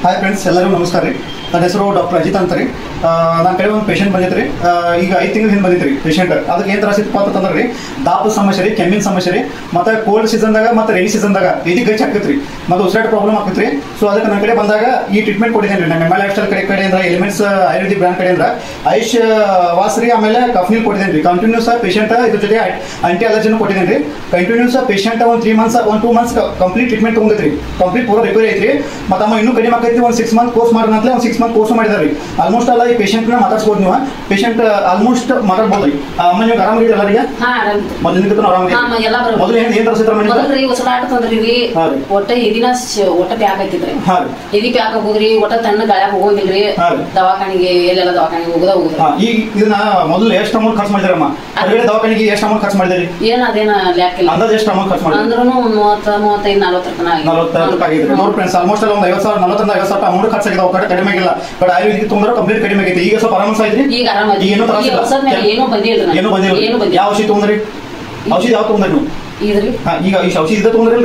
Hi friends, ಎಲ್ಲರಿಗೂ ನಮಸ್ಕಾರ ರೀ. ನನ್ನ ಹೆಸರು ಡಾಕ್ಟರ್ ಅಜಿತ್ ಅಂತ ರೀ. ನನ್ನ ಕಡೆ ಒಂದು ಪೇಷಂಟ್ ಬಂದಿತ್ತು ರೀ. ಈಗ 5 ತಿಂಗಳ ಹಿಂದೆ ಬಂದಿತ್ತು ರೀ ಪೇಷಂಟ್. ಅದಕ್ಕೆ ಏನು ತ್ರಾಸ ಇತ್ತು ಅಂತಂದ್ರೆ ರೀ, ದಾಪದ ಸಮಸ್ಯೆ ರೀ, ಕೆಮ್ಮಿನ ಸಮಸ್ಯೆ ರೀ, ಮತ್ತು ಕೋಲ್ಡ್ ಸೀಸನ್ದಾಗ ಮತ್ತು ರೈನಿ ಸೀಸನ್ದಾಗ ಇದು ಗಚ್ಚ ಆಗ್ತೈತೆ ರೀ, ಮತ್ತು ಉಸಿರಾಟ ಪ್ರಾಬ್ಲಮ್ ಆಗ್ತೈತೆ ರೀ. ಸೊ ಅದಕ್ಕೆ ನನ್ನ ಕಡೆ ಬಂದಾಗ ಈ ಟ್ರೀಟ್ಮೆಂಟ್ ಕೊಟ್ಟಿದ್ದೇನೆ ರೀ. ನಮ್ಮ ಎಮ್ ಲೈಫ್ ಸ್ಟೈಲ್ ಕಡೆಯಿಂದ ಎಲಿಮೆಂಟ್ಸ್ ಆಯುರ್ವೇದಿಕ್ ಬ್ರ್ಯಾಂಡ್ ಕಡೆಯಿಂದ ಆಯುಷ್ ವಾಸ್ ರೀ, ಆಮೇಲೆ ಕಫ್ನಿಲ್ ಕೊಟ್ಟಿದ್ದೇನೆ ರೀ. ಕಂಟಿನ್ಯೂಸ್ ಪೇಷಂಟ್ ಇದ್ರ ಜೊತೆ ಆಂಟಿ ಅಲರ್ಜಿನೂ ಕೊಟ್ಟಿದ್ದೇನೆ ರೀ. ಕಂಟಿನ್ಯೂಸ್ ಪೇಷಂಟ್ ಒಂದು 3 ಮಂತ್ಸ್ 2 ಮಂತ್ಸ್ ಕಂಪ್ಲೀಟ್ ಟ್ರೀಟ್ಮೆಂಟ್ ತೊಗೊಂಡೈತೆ ರೀ. ಕಂಪ್ಲೀಟ್ ಪೂರ ರಿಕವರಿ ಐತ್ರಿ. ಮತ್ತು ಅಮ್ಮ ಇನ್ನೂ ಕಡಿಮೆ ಆಗೈತಿ. ಒಂದು 6 ಮಂತ್ ಕೋರ್ಸ್ ಮಾಡಿದ ಒಂದು 6 ಮಂತ್ ಕೋರ್ಸ್ ಮಾಡಿದಾರೆ ರೀ. ಆಲ್ಮೋಸ್ಟ್ ಅಲ್ಲ ಈ ಪೇಷಂಟ್ನ ಮಾತಾಡ್ಸ್ಬೋದು ನೀವು. ಪೇಷಂಟ್ ಆಲ್ಮೋಸ್ಟ್ ಮಾತಾಡ್ಬೋದು ರೀ. ಅಮ್ಮ ನೀವು ಆರಾಮಾಗಿರಿ ಎಲ್ಲರಿಗೆ? ಮೊದಲಿನ ಆರಾಮಾಗಿ ಮೊದಲು ಏನು ತರಿಸಿದ್ರೆ ಮೊದಲು ಉಸಿರಾಟ ತೊಂದ್ರಿ ರೀ. ಒಟ್ಟ ಇದೀನ ಒಟ್ಟ ಪ್ಯಾಕ್ ಐತಿದ್ರಿ. ಎದಿ ಪ್ಯಾಕ್ ಹೋಗುದ್ರಿ. ಒಟ್ಟ ತಣ್ಣ ಗಾಳ್ಯಾಗ ಹೋಗೋದಿಲ್ರಿ. ದವಾಖಾನಿಗೆ ಎಲ್ಲೆಲ್ಲ ದವಾಖಾನಿಗೆ ಹೋಗುದ ಈಗ ಇದನ್ನ ಮೊದಲು ಎಷ್ಟು ಅಮೌಂಟ್ ಖರ್ಚು ಮಾಡಿದ್ರಮ್ಮ? ದವಾಖಾನಿಗೆ ಎಷ್ಟು ಅಮೌಂಟ್ ಖರ್ಚು ಮಾಡಿದ್ರಿ? ಏನ್ ಅದೇನ ಲೆಕ್ಕಿಲ್ಲ. ಅಂದಾಜು ಎಷ್ಟು ಅಮೌಂಟ್ ಖರ್ಚು ಮಾಡಿದ್ರಿ? ಅಂದ್ರೂ 30-35-40 ರೂಪಾಯಿ ಆಗಿದ್ರಿ. ನೋಡಿ ಫ್ರೆಂಡ್ಸ್, ಆಲ್ಮೋಸ್ಟ್ ಒಂದು 50,000 40,000 ಅಮೌಂಟ್ ಖರ್ಚಾಗಿದೆ. ಅವ್ರ ಕಡೆ ಕಡಿಮೆ ಆಗಿಲ್ಲ. ಬಟ್ ಆಯುರ್ವೇದಿಕ್ ತೊಂದ್ರೆ ಕಂಪ್ಲೀಟ್ ಕಡಿಮೆ ಆಗೈತಿ. ಈಗ ಸ್ವಲ್ಪ ಆರಾಮ ಆಯ್ತು. ಈಗ ಆರಾಮ ಏನು ಬಂದಿಲ್ಲ. ಏನು ಬಂದಿಲ್ಲ. ಯಾವ ಔಷಧಿ ತೊಗೊಂಡ್ರಿ? ಔಷಧಿ ಯಾವ ತೊಗೊಂಡ್ರಿ ನೀವು? ಈಗ ಈ ಔಷಧಿ ಇದ ತೊಗೊಂಡ್ರಿ?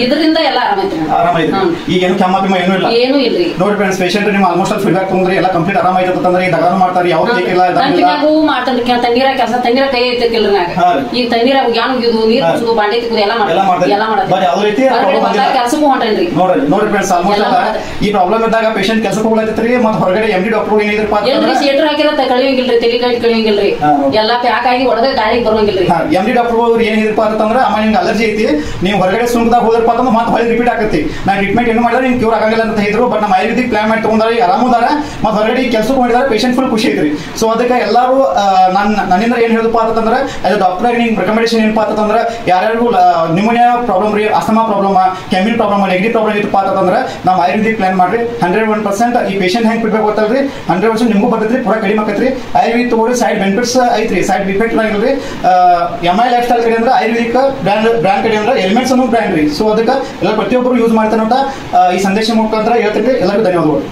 ಇದರಿಂದ ಎಲ್ಲ ಆರಾಮೈತಿ. ಈಗ ಏನು ಕೆಮ್ಮ ಪಿಮ್ಮ ಏನೂ ಇಲ್ಲ. ಏನು ಇಲ್ರಿ. ನೋಡಿ ಫ್ರೆಂಡ್ಸ್, ಪೇಷಂಟ್ ನೀವು ಆಲ್ಮೋಸ್ಟ್ ಅಲ್ಲಿ ಫೀಡ್ಬ್ಯಾಕ್ ತೊಗೊಂಡ್ರಿ, ಎಲ್ಲ ಕಂಪ್ಲೀಟ್ ಆರಾಮೈತಿ ಅಂತಂದ್ರೆ ಈ ದಗಾನು ಮಾಡ್ತಾರೆ, ಯಾವ ಬೇಕಿಲ್ಲ. ಮಾಡ್ತಾನೆ ತಣ್ಣೀರ ಕೆಲಸ, ತಣ್ಣೀರ ಕೈ ಐತಿಲ್ರಿ. ಈಗ ತಣ್ಣೀರ ಯಾನ್ ಉಗಿಯೋದು, ನೀರು ಕುಡಿಸೋದು, ಬಾಂಡೆ ತಿಕ್ಕೋದು ಎಲ್ಲ ಕೆಲಸಕ್ಕೂ ಹೊಂಟೇನ್ರಿ. ನೋಡಿ ಫ್ರೆಂಡ್ಸ್, ಆಲ್ಮೋಸ್ಟ್ ಈ ಪ್ರಾಬ್ಲಮ್ ಇದ್ದಾಗ ಪೇಷಂಟ್ ಕೆಲಸಕ್ಕೆ ಹೋಗ್ಲತ್ತೈತ್ರಿ. ಮತ್ತೆ ಹೊರಗಡೆ MD ಡಾಕ್ಟರ್ ಏನಿದ್ರಪ್ಪ ಶೇಟರ್ ಹಾಕಿರ ಕಳಿಯಂಗಿಲ್ರಿ, ತೆಲಿಗಾಡಿ ಕಳಿಯಂಗಿಲ್ರಿ. ಎಲ್ಲ ಪ್ಯಾಕ್ ಆಗಿ ಹೊಡೆದ ಗಾಳಿಗೆ ಬರೋಂಗಿಲ್ರಿ. MD ಡಾಕ್ಟರ್ ಏನಿದ್ರಪ್ಪ ಅಂತಂದ್ರೆ ಅಮ್ಮ ನಿಮ್ಗೆ ಅಲರ್ಜಿ ಐತಿ, ನೀವು ಹೊರಗಡೆ ಸುಂಕದಾಗ ಹೋದ್ರಪ್ಪ ಅಂತಂದ್ರೆ ಮತ್ತೆ ಹೊಳೆ ರಿಪೀಟ್ ಆಗತ್ತಿ. ನಾನು ಟ್ರೀಟ್ಮೆಂಟ್ ಏನು ಮಾಡಿದ್ರೆ ನಿಮ್ಗೆ ಕ್ಯೂರ್ ಆಗಂಗಿಲ್ಲ ಅಂತ ಹೇಳಿದ್ರು. ಬಟ್ ನಮ್ಮ ಆಯುರ್ವೇದಿಕ್ ಪ್ಲಾನ್ ಮಾಡಿ ತಗೊಂಡಾರ, ಆರಾಮದಾರ, ಮತ್ತು ಹೊರಗಡೆ ಕೆಲಸಕ್ಕೆ ಮಾಡಿದಾರೆ. ಪೇಷಂಟ್ ಫುಲ್ ಖುಷಿ ಐತ್ರಿ. ಸೊ ಅದಕ್ಕೆ ಎಲ್ಲರೂ ನನ್ನಿಂದ ಏನು ಹೇಳಪ್ಪ ಅಂತಂದ್ರೆ ಅದು ಡಾಕ್ಟರ್ ನಿಮ್ಗೆ ರೆಕಮೆಂಡೇಶನ್ ಏನಪ್ಪ ಅಂತಂದ್ರೆ ಯಾರ್ಯಾರು ನ್ಯೂಮೋನಿಯಾ ಪ್ರಾಬ್ಲಮ್ ರೀ, ಅಸ್ತಮಾ ಪ್ರಾಬ್ಲಮ್, ಕೆಮ್ಮಿನ ಪ್ರಾಬ್ಲಮ್, ನೆಗಡಿ ಪ್ರಾಬ್ಲಮ್ ಇತ್ತಪ್ಪ ಅಂತಂದ್ರೆ ನಮ್ಮ ಆಯುರ್ವೇದಿಕ್ ಪ್ಲಾನ್ ಮಾಡ್ರಿ. 101% ಈ ಪೇಷಂಟ್ ಹೆಂಗೆ ಫೀಡ್ಬ್ಯಾಕ್ ಗೊತ್ತಲ್ರಿ, 100% ನಿಮಗೂ ಬರ್ತೈತ್ರಿ, ಪೂರ ಕಡಿಮೆ ಆಕತ್ರಿ. ಆಯುರ್ವೇದಿಕ್ ತಗೋರಿ, ಸೈಡ್ ಬೆನಿಫಿಟ್ಸ್ ಐತ್ರಿ, ಸೈಡ್ ಡಿಫೆಕ್ಟ್ ಆಗಿಲ್ರಿ. MI ಲೈಫ್ ಸ್ಟೈಲ್ ಕಡೆ ಅಂದ್ರೆ ಆಯುರ್ವೇದಿಕ್ ಬ್ರ್ಯಾಂಡ್ ಕಡೆ ಅಂದ್ರೆ ಎಲಿಮೆಂಟ್ಸ್ ಅನ್ನೋ ಬ್ರ್ಯಾಂಡ್ ರೀ. ಸೊ ಅದಕ್ಕೆ ಎಲ್ಲ ಪ್ರತಿಯೊಬ್ಬರು ಯೂಸ್ ಮಾಡ್ತಾನೆ ಅಂತ ಈ ಸಂದೇಶ ಮುಖಾಂತರ ಹೇಳ್ತೀನಿ. ಎಲ್ಲರಿಗೂ ಧನ್ಯವಾದಗಳು.